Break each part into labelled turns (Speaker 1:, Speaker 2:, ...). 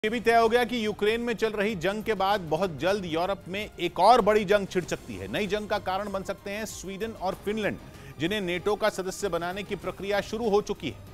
Speaker 1: ये भी तय हो गया कि यूक्रेन में चल रही जंग के बाद बहुत जल्द यूरोप में एक और बड़ी जंग छिड़ सकती है। नई जंग का कारण बन सकते हैं स्वीडन और फिनलैंड, जिन्हें नेटो का सदस्य बनाने की प्रक्रिया शुरू हो चुकी है।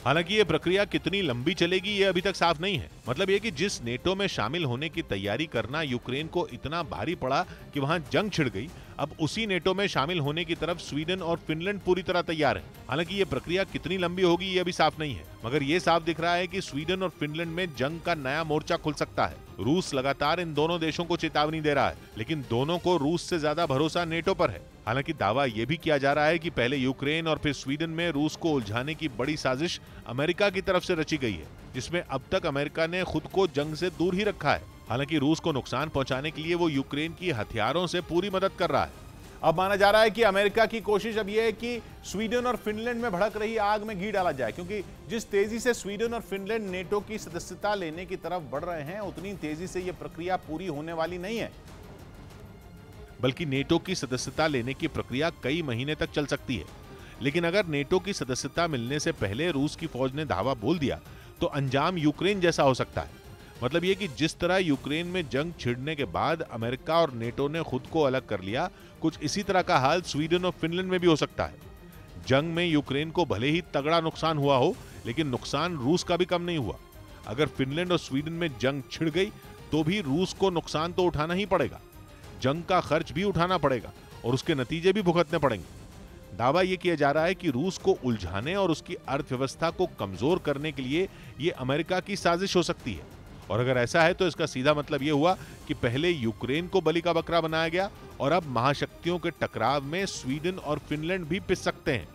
Speaker 2: हालांकि ये प्रक्रिया कितनी लंबी चलेगी ये अभी तक साफ नहीं है। मतलब ये कि जिस नेटो में शामिल होने की तैयारी करना यूक्रेन को इतना भारी पड़ा कि वहां जंग छिड़ गई, अब उसी नेटो में शामिल होने की तरफ स्वीडन और फिनलैंड पूरी तरह तैयार है। हालांकि ये प्रक्रिया कितनी लंबी होगी ये अभी साफ नहीं है, मगर ये साफ दिख रहा है कि स्वीडन और फिनलैंड में जंग का नया मोर्चा खुल सकता है। रूस लगातार इन दोनों देशों को चेतावनी दे रहा है, लेकिन दोनों को रूस से ज्यादा भरोसा नेटो पर है। हालांकि दावा यह भी किया जा रहा है कि पहले यूक्रेन और फिर स्वीडन में रूस को उलझाने की बड़ी साजिश अमेरिका की तरफ से रची गई है, जिसमें अब तक अमेरिका ने खुद को जंग से दूर ही रखा है। हालांकि रूस को नुकसान पहुंचाने के लिए वो यूक्रेन की हथियारों से पूरी मदद कर रहा है।
Speaker 1: अब माना जा रहा है कि अमेरिका की कोशिश अब यह है कि स्वीडन और फिनलैंड में भड़क रही आग में घी डाला जाए, क्योंकि जिस तेजी से स्वीडन और फिनलैंड नेटो की सदस्यता लेने की तरफ बढ़ रहे हैं, उतनी तेजी से यह प्रक्रिया पूरी होने वाली नहीं है।
Speaker 2: बल्कि नेटो की सदस्यता लेने की प्रक्रिया कई महीने तक चल सकती है। लेकिन अगर नेटो की सदस्यता मिलने से पहले रूस की फौज ने धावा बोल दिया तो अंजाम यूक्रेन जैसा हो सकता है। मतलब ये कि जिस तरह यूक्रेन में जंग छिड़ने के बाद अमेरिका और नेटो ने खुद को अलग कर लिया, कुछ इसी तरह का हाल स्वीडन और फिनलैंड में भी हो सकता है। जंग में यूक्रेन को भले ही तगड़ा नुकसान हुआ हो, लेकिन नुकसान रूस का भी कम नहीं हुआ। अगर फिनलैंड और स्वीडन में जंग छिड़ गई तो भी रूस को नुकसान तो उठाना ही पड़ेगा, जंग का खर्च भी उठाना पड़ेगा और उसके नतीजे भी भुगतने पड़ेंगे। दावा यह किया जा रहा है कि रूस को उलझाने और उसकी अर्थव्यवस्था को कमजोर करने के लिए यह अमेरिका की साजिश हो सकती है। और अगर ऐसा है तो इसका सीधा मतलब यह हुआ कि पहले यूक्रेन को बलि का बकरा बनाया गया और अब महाशक्तियों के टकराव में स्वीडन और फिनलैंड भी पिस सकते हैं।